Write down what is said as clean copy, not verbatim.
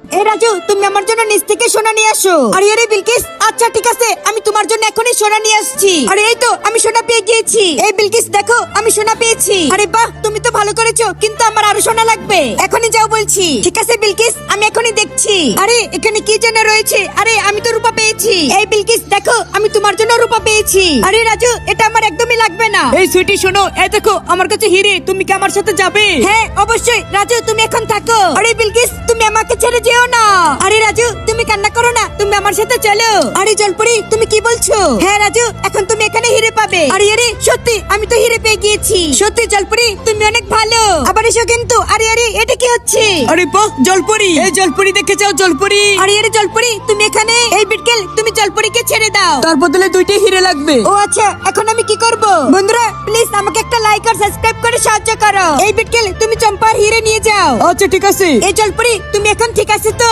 এই রাজু, তুমি আমার জন্য নিচ থেকে সোনা নিয়ে আসো। আরে আরে বিলকিস, আচ্ছা ঠিক আছে, আমি তোমার জন্য এখনই সোনা নিয়ে আসছি। আরে এই তো আমি সোনা পেয়ে গিয়েছি। এই বিলকিস দেখো, আমি সোনা পেয়েছি। আরে বাহ, তুমি তো ভালো করেছো, কিন্তু আমার আরো সোনা লাগবে। এখনই যাও বলছি। ঠিক আছে বিলকিস, আমি এখনই দেখছি। আরে এখানে কি যেন রয়েছে। আরে আমি তো রূপা পেয়েছি। এই বিলকিস দেখো, আমি তোমার জন্য রূপা পেয়েছি। আরে রাজু, এটা আমার একদমই লাগবে না। এই সুইটি শোনো, এই দেখো আমার কাছে হিরে, তুমি কি আমার সাথে যাবে? হ্যাঁ অবশ্যই রাজু, তুমি এখন থাকো। আরে বিলকিস, তুমি আমাকে ছেড়ে যেও না। আরে রাজু, তুমি কান্না করো না, তুমি আমার সাথে চলো। আরে জলপরি, তুমি কি বলছো? হ্যাঁ রাজু, এখন তুমি এখানে হিরে পাবে। আরে আরে সত্যি, আমি তো হিরে পেয়ে গিয়েছি। সত্যি জলপরি, তুমি অনেক ভালো। আবার এসো কিন্তু। আরে আরে এটা কি হচ্ছে? আরে বাহ, জলপরি, এই জলপরি দেখে যাও জলপরি। আরে আরে জলপরি, তুমি এখানে? এই বিটকেল, তুমি জলপরিকে ছেড়ে দাও। তার বদলে 2টি হিরে লাগবে। ও আচ্ছা, এখন আমি কি করব? বন্ধুরা প্লিজ আমাকে একটা লাইক আর সাবস্ক্রাইব করে সাহায্য করো। এই বিটকেল, তুমি চম্পার হিরে নিয়ে যাও। আচ্ছা ঠিক আছে। এই জলপরি, তুমি এখন ঠিক আছে তো?